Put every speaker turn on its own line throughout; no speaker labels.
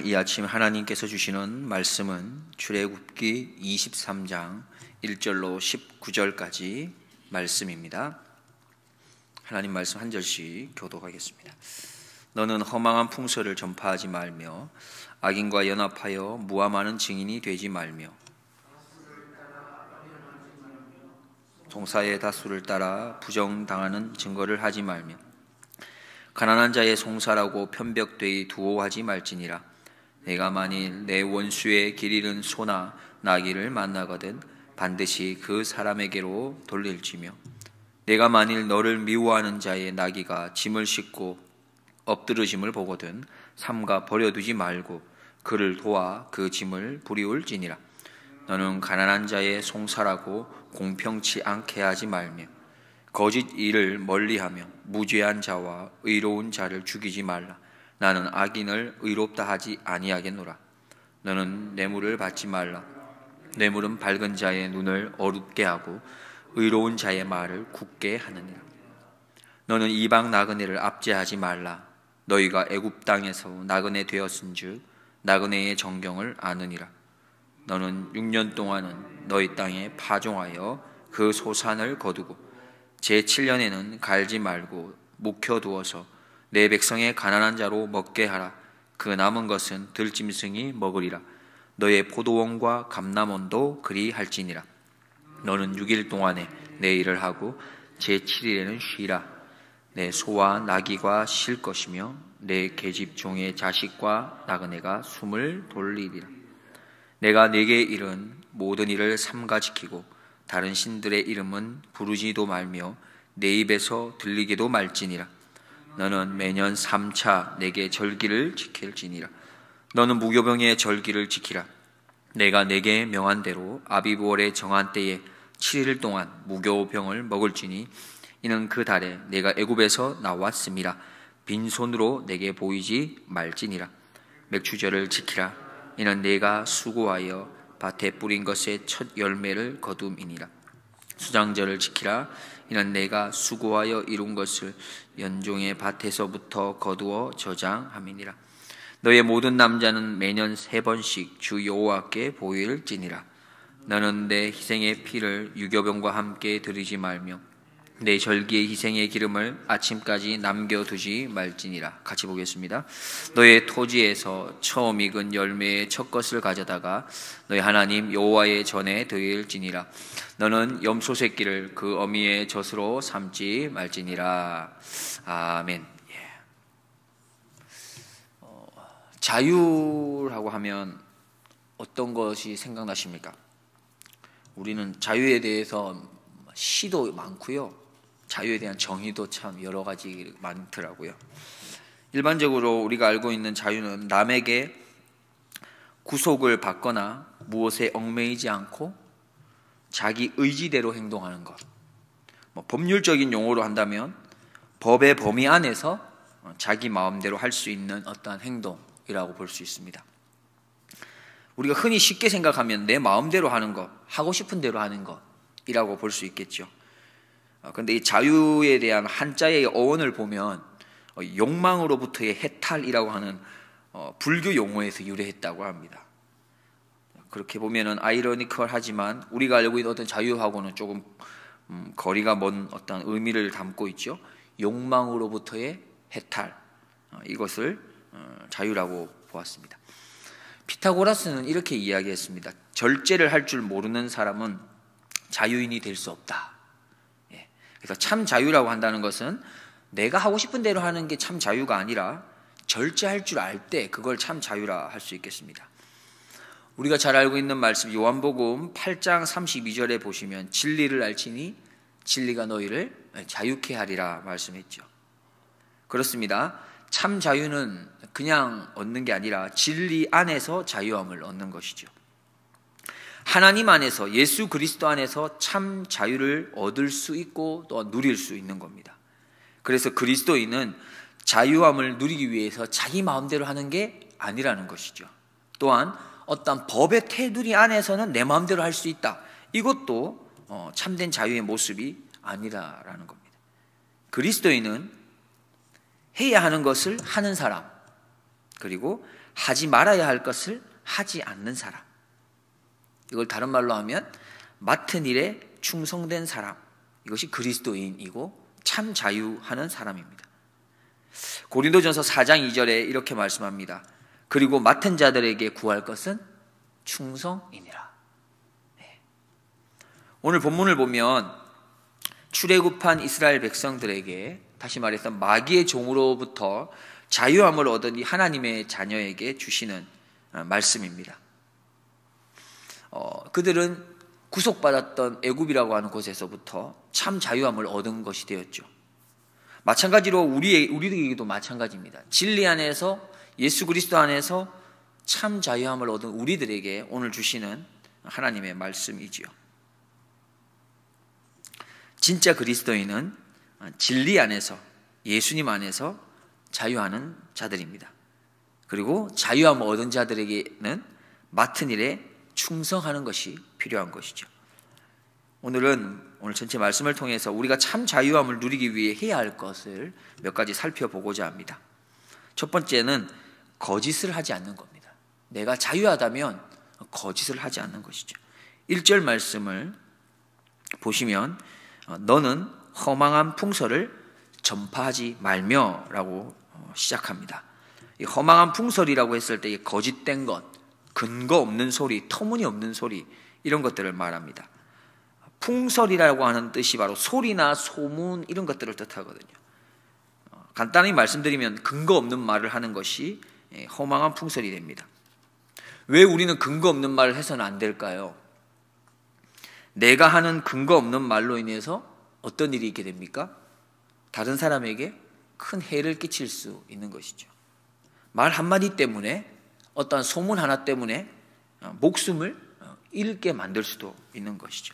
오늘 이 아침 하나님께서 주시는 말씀은 출애굽기 23장 1절로 19절까지 말씀입니다. 하나님 말씀 한 절씩 교독하겠습니다. 너는 허망한 풍설을 전파하지 말며 악인과 연합하여 무함하는 증인이 되지 말며 송사의 다수를 따라 부정당하는 증거를 하지 말며 가난한 자의 송사라고 편벽되이 두어하지 말지니라. 내가 만일 내 원수의 길 잃은 소나 나귀를 만나거든 반드시 그 사람에게로 돌릴지며 내가 만일 너를 미워하는 자의 나귀가 짐을 싣고 엎드러짐을 보거든 삼가 버려두지 말고 그를 도와 그 짐을 부리울지니라. 너는 가난한 자의 송사라고 공평치 않게 하지 말며 거짓 일을 멀리하며 무죄한 자와 의로운 자를 죽이지 말라. 나는 악인을 의롭다 하지 아니하겠노라. 너는 뇌물을 받지 말라. 뇌물은 밝은 자의 눈을 어둡게 하고 의로운 자의 말을 굳게 하느니라. 너는 이방 나그네를 압제하지 말라. 너희가 애굽 땅에서 나그네 되었은즉 나그네의 정경을 아느니라. 너는 6년 동안은 너희 땅에 파종하여 그 소산을 거두고 제7년에는 갈지 말고 묵혀두어서 내 백성의 가난한 자로 먹게 하라. 그 남은 것은 들짐승이 먹으리라. 너의 포도원과 감람원도 그리 할지니라. 너는 6일 동안에 내 일을 하고 제7일에는 쉬라. 내 소와 나귀가 쉴 것이며 내 계집 종의 자식과 나그네가 숨을 돌리리라. 내가 네게 이른 모든 일을 삼가 지키고 다른 신들의 이름은 부르지도 말며 내 입에서 들리게도 말지니라. 너는 매년 3차 내게 절기를 지킬지니라. 너는 무교병의 절기를 지키라. 내가 내게 명한 대로 아비브월의 정한 때에 7일 동안 무교병을 먹을지니 이는 그 달에 내가 애굽에서 나왔음이라. 빈손으로 내게 보이지 말지니라. 맥추절을 지키라. 이는 내가 수고하여 밭에 뿌린 것의 첫 열매를 거둠이니라. 수장절을 지키라. 이는 내가 수고하여 이룬 것을 연종의 밭에서부터 거두어 저장함이니라. 너의 모든 남자는 매년 3번씩 주 여호와께 보일지니라. 너는 내 희생의 피를 유교병과 함께 드리지 말며 내 절기의 희생의 기름을 아침까지 남겨두지 말지니라. 같이 보겠습니다. 너의 토지에서 처음 익은 열매의 첫 것을 가져다가 너희 하나님 여호와의 전에 드릴지니라. 너는 염소 새끼를 그 어미의 젖으로 삼지 말지니라. 아멘. 자유라고 하면 어떤 것이 생각나십니까? 우리는 자유에 대해서 시도 많고요. 자유에 대한 정의도 참 여러 가지 많더라고요. 일반적으로 우리가 알고 있는 자유는 남에게 구속을 받거나 무엇에 얽매이지 않고 자기 의지대로 행동하는 것. 법률적인 용어로 한다면 법의 범위 안에서 자기 마음대로 할 수 있는 어떠한 행동이라고 볼 수 있습니다. 우리가 흔히 쉽게 생각하면 내 마음대로 하는 것, 하고 싶은 대로 하는 것이라고 볼 수 있겠죠. 그런데 이 자유에 대한 한자의 어원을 보면 욕망으로부터의 해탈이라고 하는 불교 용어에서 유래했다고 합니다. 그렇게 보면은 아이러니컬하지만 우리가 알고 있는 어떤 자유하고는 조금 거리가 먼 어떤 의미를 담고 있죠. 욕망으로부터의 해탈, 이것을 자유라고 보았습니다. 피타고라스는 이렇게 이야기했습니다. 절제를 할 줄 모르는 사람은 자유인이 될 수 없다. 그래서 참 자유라고 한다는 것은 내가 하고 싶은 대로 하는 게 참 자유가 아니라 절제할 줄 알 때 그걸 참 자유라 할 수 있겠습니다. 우리가 잘 알고 있는 말씀 요한복음 8장 32절에 보시면 진리를 알지니 진리가 너희를 자유케 하리라 말씀했죠. 그렇습니다. 참 자유는 그냥 얻는 게 아니라 진리 안에서 자유함을 얻는 것이죠. 하나님 안에서 예수 그리스도 안에서 참 자유를 얻을 수 있고 또 누릴 수 있는 겁니다. 그래서 그리스도인은 자유함을 누리기 위해서 자기 마음대로 하는 게 아니라는 것이죠. 또한 어떤 법의 테두리 안에서는 내 마음대로 할 수 있다. 이것도 참된 자유의 모습이 아니라는 겁니다. 그리스도인은 해야 하는 것을 하는 사람, 그리고 하지 말아야 할 것을 하지 않는 사람. 이걸 다른 말로 하면 맡은 일에 충성된 사람. 이것이 그리스도인이고 참 자유하는 사람입니다. 고린도전서 4장 2절에 이렇게 말씀합니다. 그리고 맡은 자들에게 구할 것은 충성이니라. 네. 오늘 본문을 보면 출애굽한 이스라엘 백성들에게, 다시 말해서 마귀의 종으로부터 자유함을 얻은 이 하나님의 자녀에게 주시는 말씀입니다. 그들은 구속받았던 애굽이라고 하는 곳에서부터 참 자유함을 얻은 것이 되었죠. 마찬가지로 우리에게도 마찬가지입니다. 진리 안에서, 예수 그리스도 안에서 참 자유함을 얻은 우리들에게 오늘 주시는 하나님의 말씀이지요. 진짜 그리스도인은 진리 안에서, 예수님 안에서 자유하는 자들입니다. 그리고 자유함을 얻은 자들에게는 맡은 일에 충성하는 것이 필요한 것이죠. 오늘 전체 말씀을 통해서 우리가 참 자유함을 누리기 위해 해야 할 것을 몇 가지 살펴보고자 합니다. 첫 번째는 거짓을 하지 않는 겁니다. 내가 자유하다면 거짓을 하지 않는 것이죠. 1절 말씀을 보시면 너는 허망한 풍설을 전파하지 말며 라고 시작합니다. 이 허망한 풍설이라고 했을 때 거짓된 것, 근거 없는 소리, 터무니없는 소리, 이런 것들을 말합니다. 풍설이라고 하는 뜻이 바로 소리나 소문, 이런 것들을 뜻하거든요. 간단히 말씀드리면 근거 없는 말을 하는 것이 허망한 풍설이 됩니다. 왜 우리는 근거 없는 말을 해서는 안 될까요? 내가 하는 근거 없는 말로 인해서 어떤 일이 있게 됩니까? 다른 사람에게 큰 해를 끼칠 수 있는 것이죠. 말 한마디 때문에, 어떤 소문 하나 때문에 목숨을 잃게 만들 수도 있는 것이죠.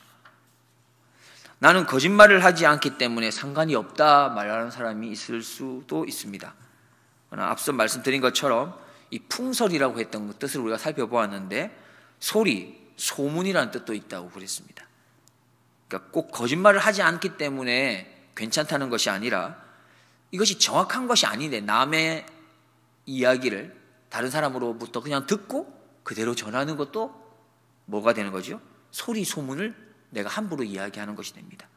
나는 거짓말을 하지 않기 때문에 상관이 없다 말하는 사람이 있을 수도 있습니다. 그러나 앞서 말씀드린 것처럼 이 풍설이라고 했던 뜻을 우리가 살펴보았는데, 소리, 소문이라는 뜻도 있다고 그랬습니다. 그러니까 꼭 거짓말을 하지 않기 때문에 괜찮다는 것이 아니라, 이것이 정확한 것이 아닌데 남의 이야기를 다른 사람으로부터 그냥 듣고 그대로 전하는 것도 뭐가 되는 거죠? 소리, 소문을 내가 함부로 이야기하는 것이 됩니다.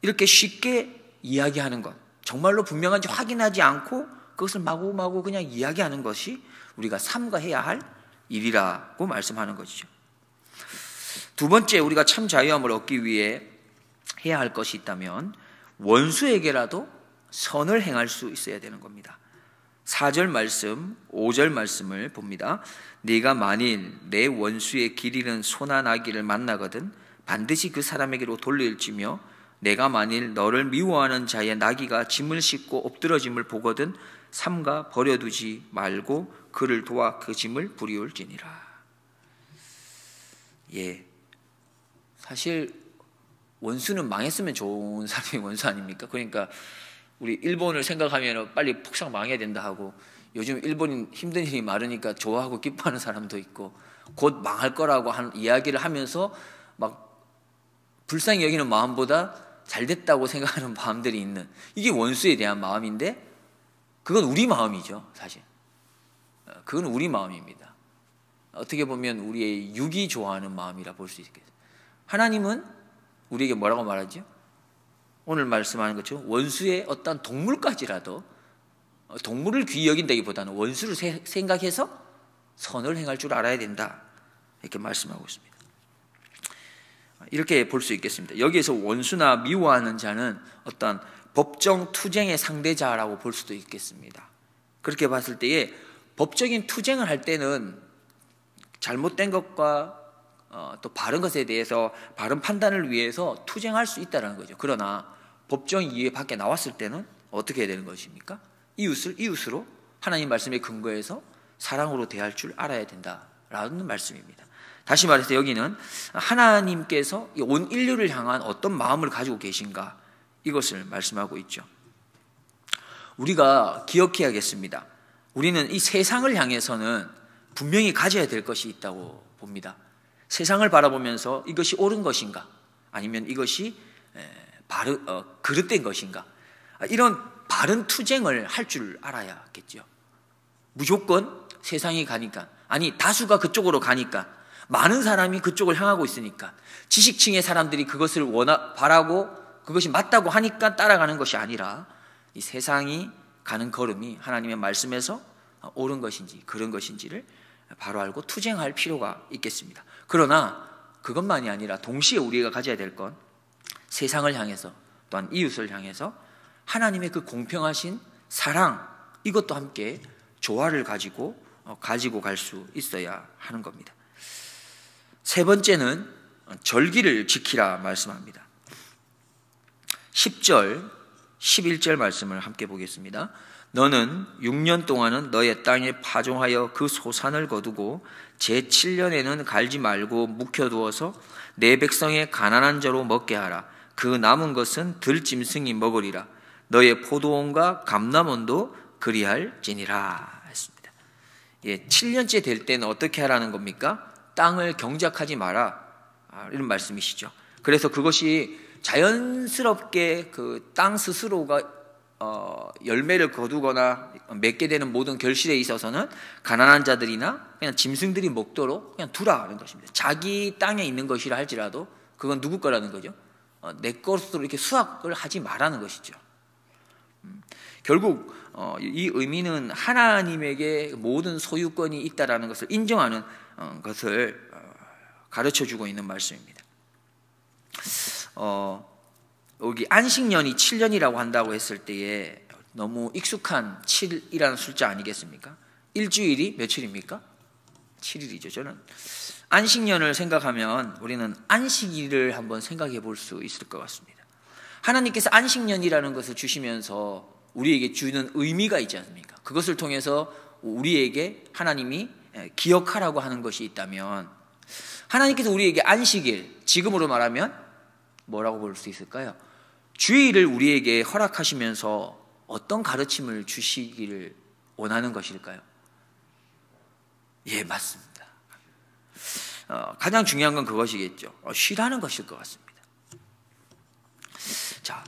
이렇게 쉽게 이야기하는 것, 정말로 분명한지 확인하지 않고 그것을 마구마구 그냥 이야기하는 것이 우리가 삼가해야 할 일이라고 말씀하는 것이죠. 두 번째, 우리가 참 자유함을 얻기 위해 해야 할 것이 있다면 원수에게라도 선을 행할 수 있어야 되는 겁니다. 4절 말씀, 5절 말씀을 봅니다. 네가 만일 내 원수의 길 잃은 소나 나귀를 만나거든 반드시 그 사람에게로 돌릴지며, 내가 만일 너를 미워하는 자의 나귀가 짐을 싣고 엎드러짐을 보거든 삼가 버려두지 말고 그를 도와 그 짐을 부리올지니라. 예, 사실 원수는 망했으면 좋은 사람이 원수 아닙니까? 그러니까 우리 일본을 생각하면 빨리 폭삭 망해야 된다 하고, 요즘 일본인 힘든 일이 많으니까 좋아하고 기뻐하는 사람도 있고, 곧 망할 거라고 하는 이야기를 하면서 막 불쌍히 여기는 마음보다 잘 됐다고 생각하는 마음들이 있는, 이게 원수에 대한 마음인데, 그건 우리 마음이죠. 사실 그건 우리 마음입니다. 어떻게 보면 우리의 육이 좋아하는 마음이라 볼 수 있겠어요. 하나님은 우리에게 뭐라고 말하죠? 오늘 말씀하는 것처럼 원수의 어떤 동물까지라도, 동물을 귀히 여긴다기보다는 원수를 생각해서 선을 행할 줄 알아야 된다, 이렇게 말씀하고 있습니다. 이렇게 볼 수 있겠습니다. 여기에서 원수나 미워하는 자는 어떤 법정 투쟁의 상대자라고 볼 수도 있겠습니다. 그렇게 봤을 때에 법적인 투쟁을 할 때는 잘못된 것과 또 바른 것에 대해서 바른 판단을 위해서 투쟁할 수 있다는 거죠. 그러나 법정 이해 밖에 나왔을 때는 어떻게 해야 되는 것입니까? 이웃을 이웃으로 하나님 말씀에 근거해서 사랑으로 대할 줄 알아야 된다라는 말씀입니다. 다시 말해서 여기는 하나님께서 온 인류를 향한 어떤 마음을 가지고 계신가, 이것을 말씀하고 있죠. 우리가 기억해야겠습니다. 우리는 이 세상을 향해서는 분명히 가져야 될 것이 있다고 봅니다. 세상을 바라보면서 이것이 옳은 것인가, 아니면 이것이 그릇된 것인가, 이런 바른 투쟁을 할 줄 알아야겠죠. 무조건 세상이 가니까, 아니 다수가 그쪽으로 가니까, 많은 사람이 그쪽을 향하고 있으니까, 지식층의 사람들이 그것을 바라고 그것이 맞다고 하니까 따라가는 것이 아니라, 이 세상이 가는 걸음이 하나님의 말씀에서 옳은 것인지 그런 것인지를 바로 알고 투쟁할 필요가 있겠습니다. 그러나 그것만이 아니라 동시에 우리가 가져야 될 건 세상을 향해서, 또한 이웃을 향해서 하나님의 그 공평하신 사랑, 이것도 함께 조화를 가지고 갈 수 있어야 하는 겁니다. 세 번째는 절기를 지키라 말씀합니다. 10절, 11절 말씀을 함께 보겠습니다. 너는 6년 동안은 너의 땅에 파종하여 그 소산을 거두고 제7년에는 갈지 말고 묵혀두어서 내 백성의 가난한 자로 먹게 하라. 그 남은 것은 들짐승이 먹으리라. 너의 포도원과 감람원도 그리할지니라 했습니다. 7년째 될 때는 어떻게 하라는 겁니까? 땅을 경작하지 마라, 이런 말씀이시죠. 그래서 그것이 자연스럽게 그 땅 스스로가 열매를 거두거나 맺게 되는 모든 결실에 있어서는 가난한 자들이나 그냥 짐승들이 먹도록 그냥 두라는 것입니다. 자기 땅에 있는 것이라 할지라도 그건 누구 거라는 거죠? 내 것으로 이렇게 수확을 하지 말라는 것이죠. 결국 이 의미는 하나님에게 모든 소유권이 있다라는 것을 인정하는 것을 가르쳐주고 있는 말씀입니다. 여기 안식년이 7년이라고 한다고 했을 때에 너무 익숙한 7이라는 숫자 아니겠습니까? 일주일이 며칠입니까? 7일이죠. 저는 안식년을 생각하면 우리는 안식일을 한번 생각해 볼 수 있을 것 같습니다. 하나님께서 안식년이라는 것을 주시면서 우리에게 주는 의미가 있지 않습니까? 그것을 통해서 우리에게 하나님이 기억하라고 하는 것이 있다면, 하나님께서 우리에게 안식일, 지금으로 말하면 뭐라고 볼 수 있을까요? 주일을 우리에게 허락하시면서 어떤 가르침을 주시기를 원하는 것일까요? 예, 맞습니다. 가장 중요한 건 그것이겠죠. 쉬라는 것일 것 같습니다. 자,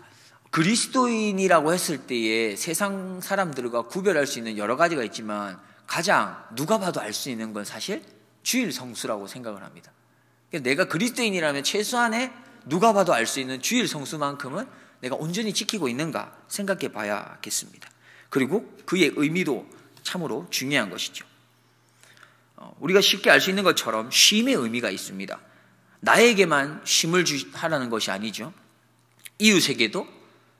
그리스도인이라고 했을 때에 세상 사람들과 구별할 수 있는 여러 가지가 있지만 가장 누가 봐도 알 수 있는 건 사실 주일 성수라고 생각을 합니다. 내가 그리스도인이라면 최소한의 누가 봐도 알 수 있는 주일 성수만큼은 내가 온전히 지키고 있는가 생각해 봐야겠습니다. 그리고 그의 의미도 참으로 중요한 것이죠. 우리가 쉽게 알 수 있는 것처럼 쉼의 의미가 있습니다. 나에게만 쉼을 하라는 것이 아니죠. 이웃에게도,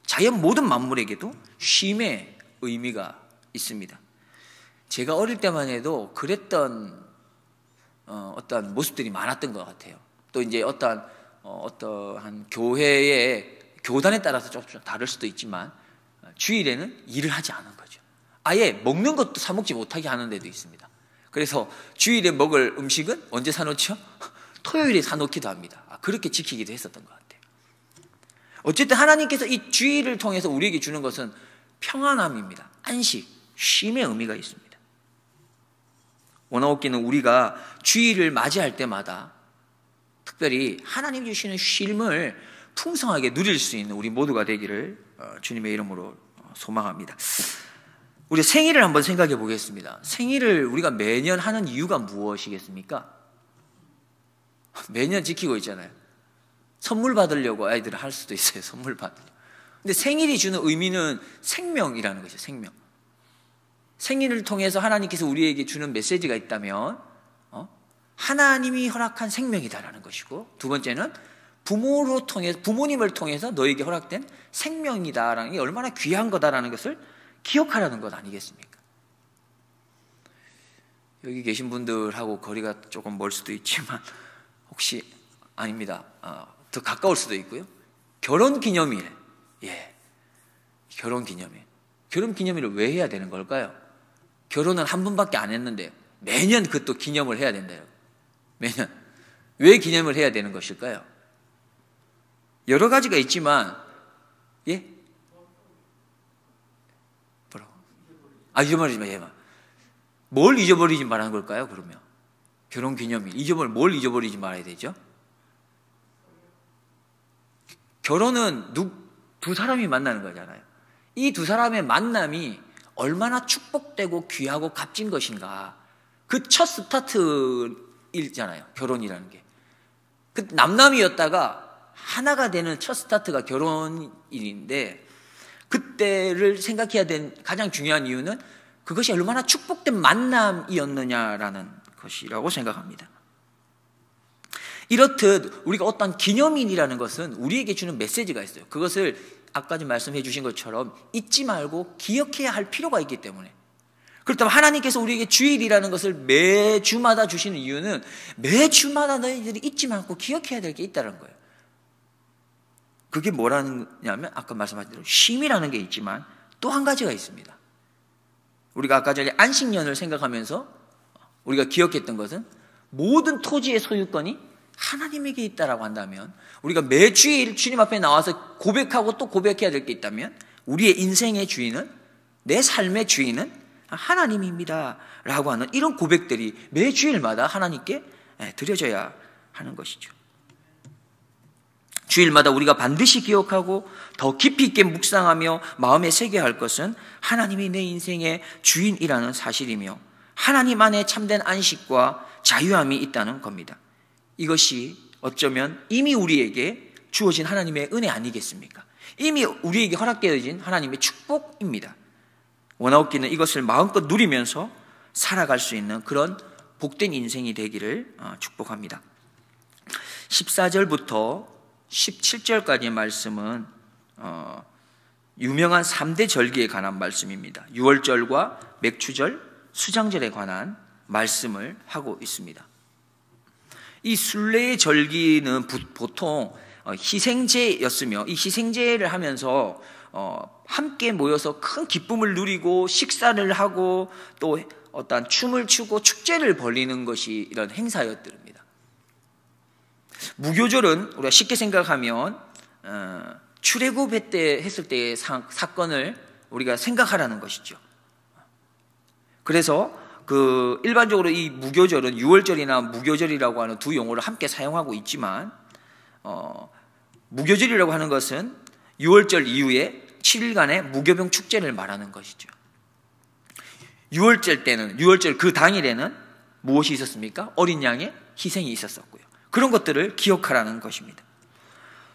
자연 모든 만물에게도 쉼의 의미가 있습니다. 제가 어릴 때만 해도 그랬던 어떠한 모습들이 많았던 것 같아요. 또 이제 어떠한 교회의 교단에 따라서 좀 다를 수도 있지만 주일에는 일을 하지 않은 거죠. 아예 먹는 것도 사 먹지 못하게 하는 데도 있습니다. 그래서 주일에 먹을 음식은 언제 사놓죠? 토요일에 사놓기도 합니다. 그렇게 지키기도 했었던 것 같아요. 어쨌든 하나님께서 이 주일을 통해서 우리에게 주는 것은 평안함입니다. 안식, 쉼의 의미가 있습니다. 원어옥기는 우리가 주일을 맞이할 때마다 특별히 하나님 주시는 쉼을 풍성하게 누릴 수 있는 우리 모두가 되기를 주님의 이름으로 소망합니다. 우리 생일을 한번 생각해 보겠습니다. 생일을 우리가 매년 하는 이유가 무엇이겠습니까? 매년 지키고 있잖아요. 선물 받으려고 아이들은 할 수도 있어요. 선물 받으려고. 근데 생일이 주는 의미는 생명이라는 거죠. 생명. 생일을 통해서 하나님께서 우리에게 주는 메시지가 있다면 하나님이 허락한 생명이다라는 것이고, 두 번째는 부모님을 통해서 너에게 허락된 생명이다라는 게 얼마나 귀한 거다라는 것을 기억하라는 것 아니겠습니까? 여기 계신 분들하고 거리가 조금 멀 수도 있지만 혹시 아닙니다. 더 가까울 수도 있고요. 결혼기념일, 결혼기념일. 결혼기념일을 왜 해야 되는 걸까요? 결혼은 한 번밖에 안 했는데 매년 그것도 기념을 해야 된대요. 매년. 왜 기념을 해야 되는 것일까요? 여러 가지가 있지만, 뭐라고? 잊어버리지 마. 뭘 잊어버리지 말라는 걸까요, 그러면? 결혼기념일. 뭘 잊어버리지 말아야 되죠? 결혼은 두 사람이 만나는 거잖아요. 이 두 사람의 만남이 얼마나 축복되고 귀하고 값진 것인가, 그 첫 스타트이잖아요. 결혼이라는 게. 그 남남이었다가 하나가 되는 첫 스타트가 결혼일인데, 그때를 생각해야 된 가장 중요한 이유는 그것이 얼마나 축복된 만남이었느냐라는 것이라고 생각합니다. 이렇듯 우리가 어떤 기념일이라는 것은 우리에게 주는 메시지가 있어요. 그것을 아까 말씀해 주신 것처럼 잊지 말고 기억해야 할 필요가 있기 때문에. 그렇다면 하나님께서 우리에게 주일이라는 것을 매주마다 주시는 이유는 매주마다 너희들이 잊지 말고 기억해야 될 게 있다는 거예요. 그게 뭐라냐면 아까 말씀하신 대로 쉼이라는 게 있지만 또 한 가지가 있습니다. 우리가 아까 전에 안식년을 생각하면서 우리가 기억했던 것은 모든 토지의 소유권이 하나님에게 있다라고 한다면, 우리가 매주일 주님 앞에 나와서 고백하고 또 고백해야 될 게 있다면 우리의 인생의 주인은, 내 삶의 주인은 하나님입니다 라고 하는 이런 고백들이 매주일마다 하나님께 드려져야 하는 것이죠. 주일마다 우리가 반드시 기억하고 더 깊이 있게 묵상하며 마음에 새겨야 할 것은 하나님이 내 인생의 주인이라는 사실이며 하나님 안에 참된 안식과 자유함이 있다는 겁니다. 이것이 어쩌면 이미 우리에게 주어진 하나님의 은혜 아니겠습니까? 이미 우리에게 허락되어진 하나님의 축복입니다. 원하옵기는 이것을 마음껏 누리면서 살아갈 수 있는 그런 복된 인생이 되기를 축복합니다. 14절부터 17절까지의 말씀은 유명한 3대 절기에 관한 말씀입니다. 유월절과 맥추절, 수장절에 관한 말씀을 하고 있습니다. 이 순례의 절기는 보통 희생제였으며, 이 희생제를 하면서 함께 모여서 큰 기쁨을 누리고 식사를 하고 또 어떤 춤을 추고 축제를 벌이는 것이 이런 행사였습니다. 무교절은 우리가 쉽게 생각하면 출애굽 때 했을 때의 사건을 우리가 생각하라는 것이죠. 그래서 일반적으로 이 무교절은 유월절이나 무교절이라고 하는 두 용어를 함께 사용하고 있지만, 무교절이라고 하는 것은 유월절 이후에 7일간의 무교병 축제를 말하는 것이죠. 유월절 그 당일에는 무엇이 있었습니까? 어린 양의 희생이 있었었고요. 그런 것들을 기억하라는 것입니다.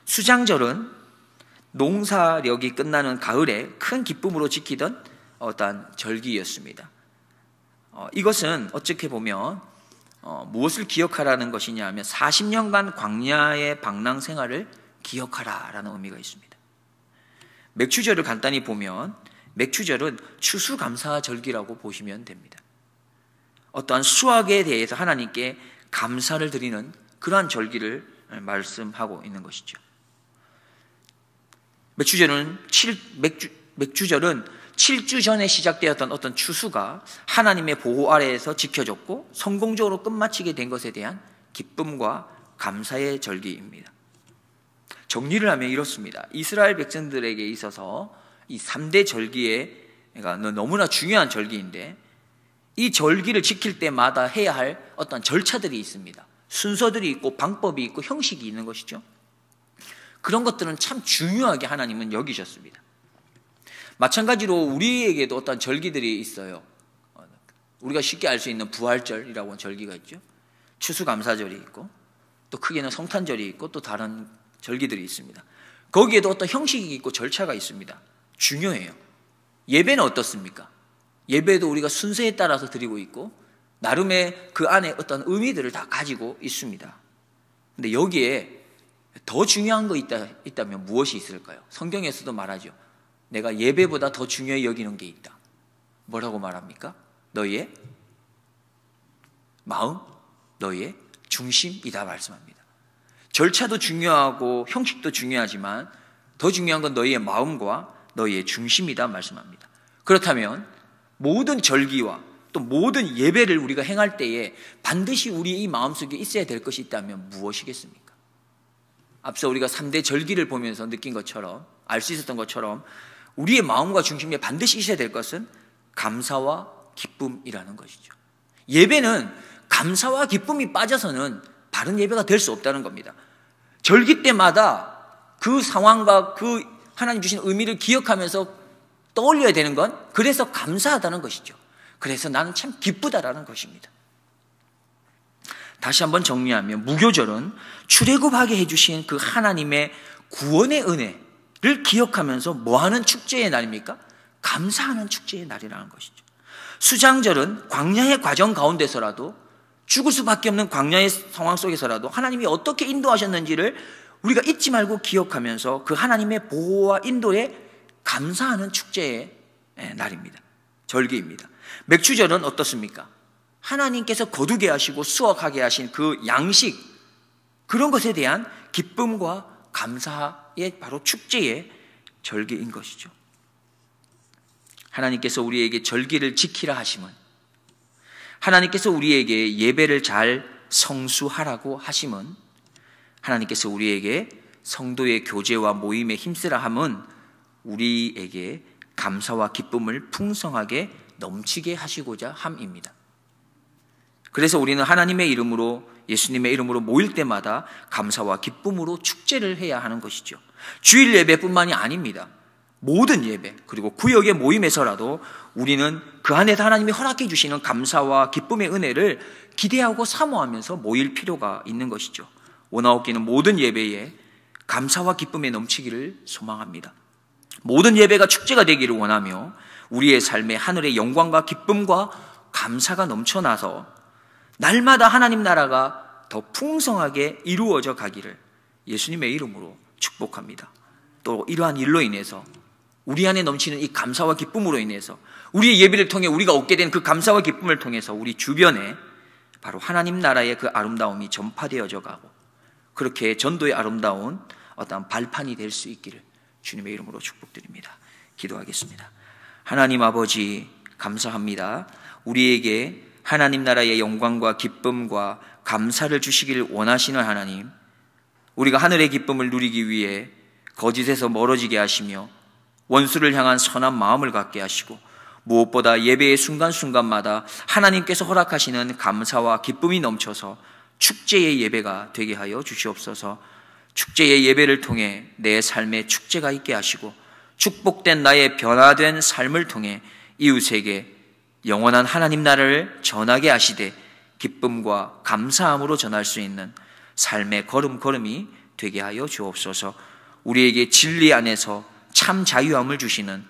수장절은 농사력이 끝나는 가을에 큰 기쁨으로 지키던 어떤 절기였습니다. 이것은 어떻게 보면 무엇을 기억하라는 것이냐 하면 40년간 광야의 방랑 생활을 기억하라라는 의미가 있습니다. 맥추절을 간단히 보면 맥추절은 추수감사절기라고 보시면 됩니다. 어떠한 수확에 대해서 하나님께 감사를 드리는 그러한 절기를 말씀하고 있는 것이죠. 맥추절은 7주 전에 시작되었던 어떤 추수가 하나님의 보호 아래에서 지켜졌고 성공적으로 끝마치게 된 것에 대한 기쁨과 감사의 절기입니다. 정리를 하면 이렇습니다. 이스라엘 백성들에게 있어서 이 3대 절기가 너무나 중요한 절기인데, 이 절기를 지킬 때마다 해야 할 어떤 절차들이 있습니다. 순서들이 있고 방법이 있고 형식이 있는 것이죠. 그런 것들은 참 중요하게 하나님은 여기셨습니다. 마찬가지로 우리에게도 어떤 절기들이 있어요. 우리가 쉽게 알 수 있는 부활절이라고 하는 절기가 있죠. 추수감사절이 있고 또 크게는 성탄절이 있고 또 다른 절기들이 있습니다. 거기에도 어떤 형식이 있고 절차가 있습니다. 중요해요. 예배는 어떻습니까? 예배도 우리가 순서에 따라서 드리고 있고 나름의 그 안에 어떤 의미들을 다 가지고 있습니다. 근데 여기에 더 중요한 거 있다면 무엇이 있을까요? 성경에서도 말하죠. 내가 예배보다 더 중요히 여기는 게 있다. 뭐라고 말합니까? 너희의 마음, 너희의 중심이다 말씀합니다. 절차도 중요하고 형식도 중요하지만 더 중요한 건 너희의 마음과 너희의 중심이다 말씀합니다. 그렇다면 모든 절기와 또 모든 예배를 우리가 행할 때에 반드시 우리 이 마음속에 있어야 될 것이 있다면 무엇이겠습니까? 앞서 우리가 3대 절기를 보면서 느낀 것처럼, 알 수 있었던 것처럼 우리의 마음과 중심에 반드시 있어야 될 것은 감사와 기쁨이라는 것이죠. 예배는 감사와 기쁨이 빠져서는 바른 예배가 될 수 없다는 겁니다. 절기 때마다 그 상황과 그 하나님 주신 의미를 기억하면서 떠올려야 되는 건 그래서 감사하다는 것이죠. 그래서 나는 참 기쁘다라는 것입니다. 다시 한번 정리하면 무교절은 출애굽하게 해주신 그 하나님의 구원의 은혜를 기억하면서 뭐하는 축제의 날입니까? 감사하는 축제의 날이라는 것이죠. 수장절은 광야의 과정 가운데서라도, 죽을 수밖에 없는 광야의 상황 속에서라도 하나님이 어떻게 인도하셨는지를 우리가 잊지 말고 기억하면서 그 하나님의 보호와 인도에 감사하는 축제의 날입니다. 절기입니다. 맥주절은 어떻습니까? 하나님께서 거두게 하시고 수확하게 하신 그 양식, 그런 것에 대한 기쁨과 감사의 바로 축제의 절기인 것이죠. 하나님께서 우리에게 절기를 지키라 하심은, 하나님께서 우리에게 예배를 잘 성수하라고 하심은, 하나님께서 우리에게 성도의 교제와 모임에 힘쓰라 함은 우리에게 감사와 기쁨을 풍성하게 넘치게 하시고자 함입니다. 그래서 우리는 하나님의 이름으로, 예수님의 이름으로 모일 때마다 감사와 기쁨으로 축제를 해야 하는 것이죠. 주일 예배뿐만이 아닙니다. 모든 예배, 그리고 구역의 모임에서라도 우리는 그 안에서 하나님이 허락해 주시는 감사와 기쁨의 은혜를 기대하고 사모하면서 모일 필요가 있는 것이죠. 원하옵기는 모든 예배에 감사와 기쁨에 넘치기를 소망합니다. 모든 예배가 축제가 되기를 원하며 우리의 삶에 하늘의 영광과 기쁨과 감사가 넘쳐나서 날마다 하나님 나라가 더 풍성하게 이루어져 가기를 예수님의 이름으로 축복합니다. 또 이러한 일로 인해서 우리 안에 넘치는 이 감사와 기쁨으로 인해서 우리의 예배를 통해 우리가 얻게 된 그 감사와 기쁨을 통해서 우리 주변에 바로 하나님 나라의 그 아름다움이 전파되어져 가고 그렇게 전도의 아름다운 어떤 발판이 될 수 있기를 주님의 이름으로 축복드립니다. 기도하겠습니다. 하나님 아버지, 감사합니다. 우리에게 하나님 나라의 영광과 기쁨과 감사를 주시기를 원하시는 하나님, 우리가 하늘의 기쁨을 누리기 위해 거짓에서 멀어지게 하시며 원수를 향한 선한 마음을 갖게 하시고 무엇보다 예배의 순간순간마다 하나님께서 허락하시는 감사와 기쁨이 넘쳐서 축제의 예배가 되게 하여 주시옵소서. 축제의 예배를 통해 내 삶에 축제가 있게 하시고 축복된 나의 변화된 삶을 통해 이웃에게 영원한 하나님 나라를 전하게 하시되 기쁨과 감사함으로 전할 수 있는 삶의 걸음걸음이 되게 하여 주옵소서. 우리에게 진리 안에서 참 자유함을 주시는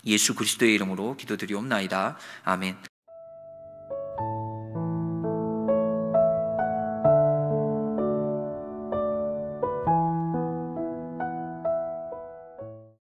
예수 그리스도의 이름으로 기도드리옵나이다. 아멘.